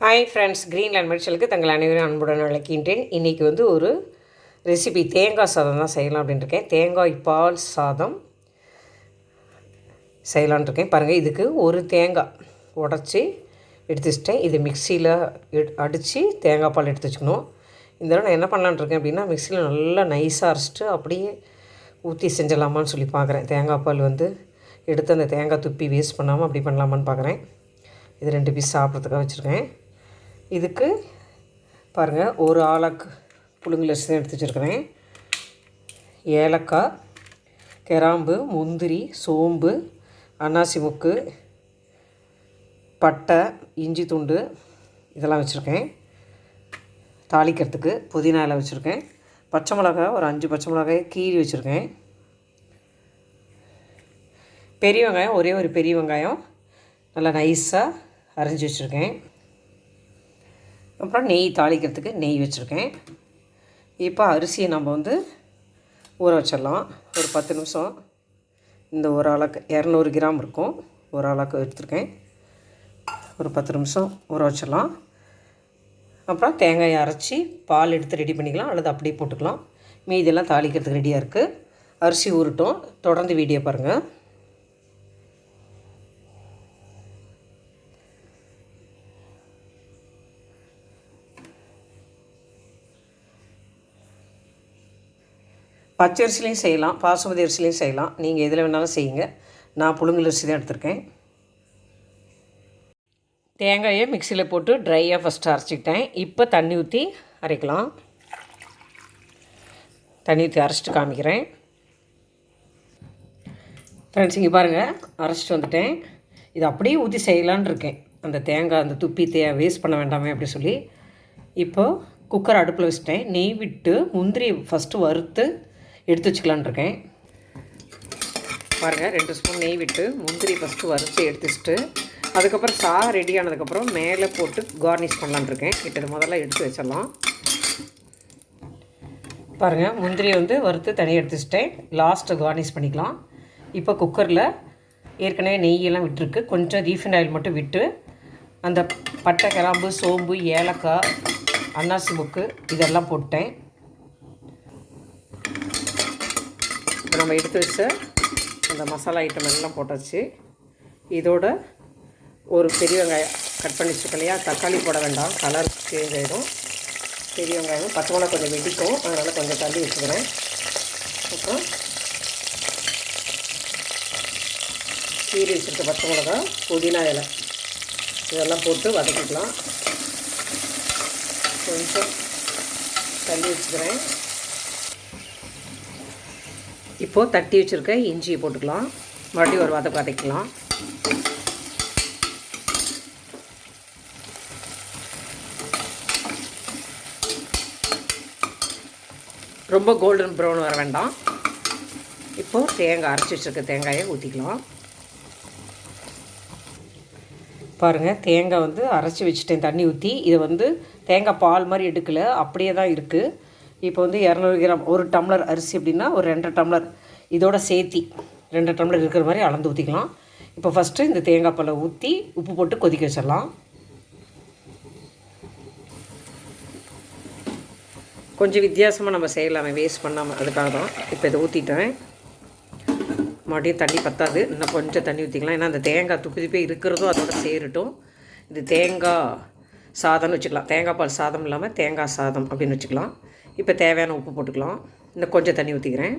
Hi friends, Greenland மெடிசலுக்கு தங்கள் அனைவரும் அன்புடன் அழைக்கின்றேன். இன்றைக்கி ஒரு ரெசிபி தேங்காய் சாதம் தான் செய்யலாம் அப்படின்ட்டுருக்கேன். தேங்காய் பால் சாதம் செய்யலான் இருக்கேன். பாருங்கள், இதுக்கு ஒரு தேங்காய் உடச்சி எடுத்து வச்சிட்டேன். இது மிக்சியில் அடித்து தேங்காய் பால் எடுத்து வச்சுக்கணும். இந்த தடவை நான் என்ன பண்ணலான் இருக்கேன் அப்படின்னா, மிக்சியில் நல்லா நைஸாக அரைச்சிட்டு அப்படியே ஊற்றி செஞ்சிடலாமான்னு சொல்லி பார்க்குறேன். தேங்காய் பால் எடுத்து அந்த தேங்காய் துப்பி வேஸ்ட் பண்ணாமல் அப்படி பண்ணலாமான்னு பார்க்குறேன். இது 2 பீஸ் சாப்பிட்றதுக்காக வச்சுருக்கேன். இதுக்கு பாருங்கள், ஒரு ஆலக்கு புழுங்கல் அரிசி தான் எடுத்து வச்சுருக்கிறேன். ஏலக்காய், கிராம்பு, முந்திரி, சோம்பு, அன்னாசி முக்கு, பட்டை, இஞ்சி துண்டு இதெல்லாம் வச்சுருக்கேன். தாளிக்கிறதுக்கு புதினா இலை வச்சுருக்கேன். பச்சை மிளகாய் ஒரு 5 பச்சை மிளகாய் கீறி வச்சுருக்கேன். பெரிய வெங்காயம், ஒரே ஒரு பெரிய வெங்காயம் நல்லா நைஸாக அரைஞ்சி வச்சுருக்கேன். அப்புறம் நெய், தாளிக்கிறதுக்கு நெய் வச்சுருக்கேன். இப்போ அரிசியை நம்ம ஊற வச்சிடலாம். ஒரு 10 நிமிஷம். இந்த ஒரு ஆளுக்கு 200 கிராம் இருக்கும். ஒரு ஆளுக்கு எடுத்துருக்கேன். ஒரு 10 நிமிஷம் ஊற வச்சிடலாம். அப்புறம் தேங்காயை அரைச்சி பால் எடுத்து ரெடி பண்ணிக்கலாம், அல்லது அப்படியே போட்டுக்கலாம். மீதெல்லாம் தாளிக்கிறதுக்கு ரெடியாக இருக்குது. அரிசி ஊறட்டும். தொடர்ந்து வீடியோ பாருங்கள். பச்சை அரிசிலையும் செய்யலாம், பாசுமதி அரிசிலையும் செய்யலாம். நீங்கள் எதில் வேணாலும் செய்யுங்க. நான் புழுங்கல் அரிசி தான் எடுத்திருக்கேன். தேங்காயை மிக்சியில் போட்டு ட்ரையாக ஃபஸ்ட்டு அரைச்சிக்கிட்டேன். இப்போ தண்ணி ஊற்றி அரைக்கலாம். தண்ணி ஊற்றி அரைச்சிட்டு காமிக்கிறேன். ஃப்ரெண்ட்ஸ், இங்கே பாருங்கள், அரைச்சிட்டு வந்துட்டேன். இது அப்படியே ஊற்றி செய்யலான் இருக்கேன். அந்த தேங்காய் அந்த துப்பி வேஸ்ட் பண்ண வேண்டாமே அப்படி சொல்லி. இப்போது குக்கர் அடுப்பில் வச்சுட்டேன். நெய் விட்டு முந்திரி ஃபஸ்ட்டு வறுத்து எடுத்து வச்சுக்கலான் இருக்கேன். பாருங்கள், 2 ஸ்பூன் நெய் விட்டு முந்திரி ஃபஸ்ட்டு வறுத்து எடுத்து வச்சுட்டு அதுக்கப்புறம் ரெடி ஆனதுக்கப்புறம் மேலே போட்டு கார்னிஷ் பண்ணலான் இருக்கேன். இப்போ இது முதல்ல எடுத்து வச்சிடலாம். பாருங்கள், முந்திரியை வறுத்து தனியாக எடுத்து வச்சுட்டேன். லாஸ்ட்டு கார்னிஷ் பண்ணிக்கலாம். இப்போ குக்கரில் ஏற்கனவே நெய்யெல்லாம் விட்டுருக்கு. கொஞ்சம் ரீஃபைண்ட் ஆயில் மட்டும் விட்டு அந்த பட்டை, கிராம்பு, சோம்பு, ஏலக்காய், அன்னாசி முக்கு இதெல்லாம் போட்டேன். இப்போ நம்ம எடுத்து வச்ச அந்த மசாலா ஐட்டம் எல்லாம் போட்டாச்சு. இதோட ஒரு பெரிய வெங்காயம் கட் பண்ணி வச்சுருக்கோம் இல்லையா, தக்காளி போட வேண்டாம், கலர் சேஞ்ச் ஆகிடும். பெரிய வெங்காயம், பச்சை மிளகா கொஞ்சம் வெடிக்கும், அதனால் கொஞ்சம் தள்ளி வச்சுக்கிறேன். அப்புறம் கீரி வச்சுருக்க பச்சை மிளகா, புதினா இலை இதெல்லாம் போட்டு வதக்கிக்கலாம். கொஞ்சம் தள்ளி வச்சுக்கிறேன். இப்போது தட்டி வச்சுருக்க இஞ்சியை போட்டுக்கலாம். மறுபடியும் ஒரு வதக்கலாம். ரொம்ப கோல்டன் ப்ரௌன் வர வேண்டாம். இப்போது தேங்காய் அரைச்சி வச்சுருக்க தேங்காயை ஊற்றிக்கலாம். பாருங்கள், தேங்காய் அரைச்சி வச்சுட்டேன் தண்ணி ஊற்றி. இது தேங்காய் பால் மாதிரி எடுக்கலை, அப்படியே தான் இருக்குது. இப்போ 200 கிராம், ஒரு டம்ளர் அரிசி அப்படின்னா ஒரு 2 டம்ளர் இதோட சேர்த்தி 2 டம்ளர் இருக்கிற மாதிரி அளந்து ஊற்றிக்கலாம். இப்போ ஃபஸ்ட்டு இந்த தேங்காய் பாலை ஊற்றி உப்பு போட்டு கொதிக்க வச்சிடலாம். கொஞ்சம் வித்தியாசமாக நம்ம செய்யலாமே, வேஸ்ட் பண்ணாமல், அதுக்காக தான் இப்போ இதை ஊற்றிட்டேன். மறுபடியும் தண்ணி பத்தாது, இன்னும் கொஞ்சம் தண்ணி ஊற்றிக்கலாம். ஏன்னா அந்த தேங்காய் துப்பி இருக்கிறதும் அதோட சேரட்டும். இது தேங்காய் சாதம்னு வச்சுக்கலாம். தேங்காய் பால் சாதம் இல்லாமல் தேங்காய் சாதம் அப்படின்னு வச்சுக்கலாம். இப்போ தேவையான உப்பு போட்டுக்கலாம். இன்னும் கொஞ்சம் தண்ணி ஊற்றிக்கிறேன்.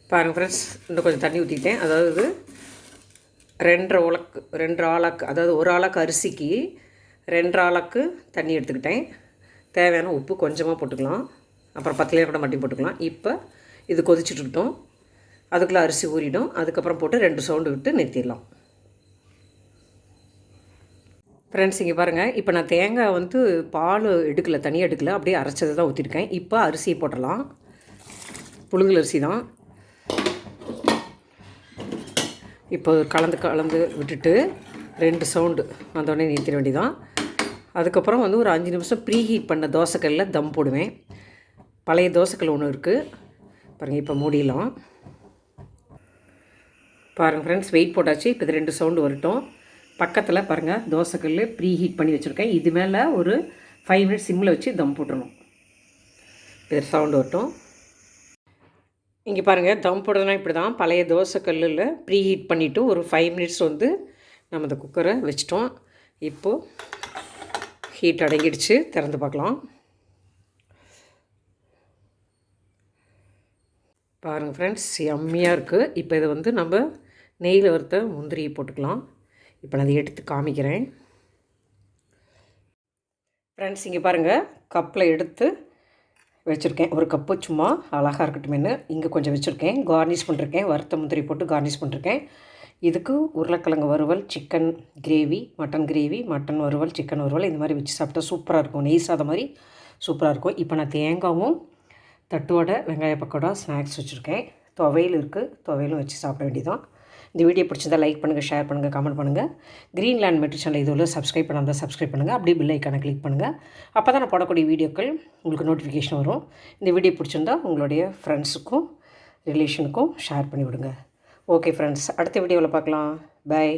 பாருங்கள் ஃப்ரெண்ட்ஸ், இன்னும் கொஞ்சம் தண்ணி ஊற்றிக்கிட்டேன். அதாவது 2 ஆளாக்கு, அதாவது ஒரு ஆளாக்கு அரிசிக்கு 2 ஆளாக்கு தண்ணி எடுத்துக்கிட்டேன். தேவையான உப்பு கொஞ்சமாக போட்டுக்கலாம். அப்புறம் 10 கூட மட்டும் போட்டுக்கலாம். இப்போ இது கொதிச்சுட்டுக்கிட்டோம். அதுக்குள்ளே அரிசி ஊறிடும். அதுக்கப்புறம் போட்டு 2 சவுண்டு விட்டு நிறுத்திடலாம். ஃப்ரெண்ட்ஸ், இங்கே பாருங்கள், இப்போ நான் தேங்காய் பால் எடுக்கலை, தனியாக எடுக்கலை, அப்படியே அரைச்சதை தான் ஊற்றிருக்கேன். இப்போ அரிசியை போட்டுடலாம். புழுங்கல் அரிசி தான். இப்போ கலந்து விட்டுட்டு 2 சவுண்டு வந்தோடனே நிறுத்திட வேண்டியதான். அதுக்கப்புறம் ஒரு 5 நிமிஷம் ப்ரீ ஹீட் பண்ண தோசைக்கல்லில் தம் போடுவேன். பழைய தோசைக்கல் ஒன்று இருக்குது பாருங்கள். இப்போ மூடிடலாம். பாருங்கள் ஃப்ரெண்ட்ஸ், வெயிட் போட்டாச்சு. இப்போ இது 2 சவுண்டு வரட்டும். பக்கத்தில் பாருங்கள் தோசைக்கல் ப்ரீ ஹீட் பண்ணி வச்சுருக்கேன். இது மேலே ஒரு 5 மினிட்ஸ் சிம்மில் வச்சு தம் போட்டுடணும். இது சவுண்டு வரட்டும். இங்கே பாருங்கள் தம் போடுறதுனா இப்படி தான். பழைய தோசைக்கல்லில் ப்ரீ ஹீட் பண்ணிவிட்டு ஒரு 5 மினிட்ஸ் வந்து நம்ம இந்த குக்கரை வச்சிட்டோம். இப்போது ஹீட் அடங்கிடுச்சு. திறந்து பார்க்கலாம். பாருங்கள் ஃப்ரெண்ட்ஸ், எம்மியாக இருக்குது. இப்போ இதை வந்து நம்ம நெய்யில் வறுத்த முந்திரியை போட்டுக்கலாம். இப்போ நான் அதை எடுத்து காமிக்கிறேன். ஃப்ரெண்ட்ஸ், இங்கே பாருங்கள் கப்பில் எடுத்து வச்சுருக்கேன். ஒரு கப்பு சும்மா அழகாக இருக்கட்டுமேனு இங்கே கொஞ்சம் வச்சுருக்கேன். கார்னிஷ் பண்ணிருக்கேன். வறுத்த முந்திரி போட்டு கார்னிஷ் பண்ணிருக்கேன். இதுக்கு உருளைக்கிழங்கு வறுவல், சிக்கன் கிரேவி, மட்டன் வறுவல், சிக்கன் வறுவல் இந்த மாதிரி வச்சு சாப்பிட்டா சூப்பராக இருக்கும். நெய் சாதம் மாதிரி சூப்பராக இருக்கும். இப்போ நான் தேங்காவும் தட்டுவடை, வெங்காய பக்கோடா, ஸ்நாக்ஸ் வச்சுருக்கேன். துவையல் இருக்குது. துவையலும் வச்சு சாப்பிட வேண்டியதான். இந்த வீடியோ பிடிச்சிருந்தால் லைக் பண்ணுங்கள், ஷேர் பண்ணுங்கள், கமெண்ட் பண்ணுங்கள். க்ரீன்லேண்ட் மெட்ரி சேனல் இதுவரை சப்ஸ்கிரைப் பண்ணாமல் சப்ஸ்கிரைப் பண்ணுங்கள். அப்படியே பெல் ஐக்கானை கிளிக் பண்ணுங்கள். அப்போ தான் நான் போடக்கூடிய வீடியோக்கள் உங்களுக்கு நோட்டிஃபிகேஷன் வரும். இந்த வீடியோ பிடிச்சிருந்தால் உங்களுடைய ஃப்ரெண்ட்ஸுக்கும் ரிலேஷனுக்கும் ஷேர் பண்ணிவிடுங்க. ஓகே ஃப்ரெண்ட்ஸ், அடுத்த வீடியோவில் பார்க்கலாம். பை.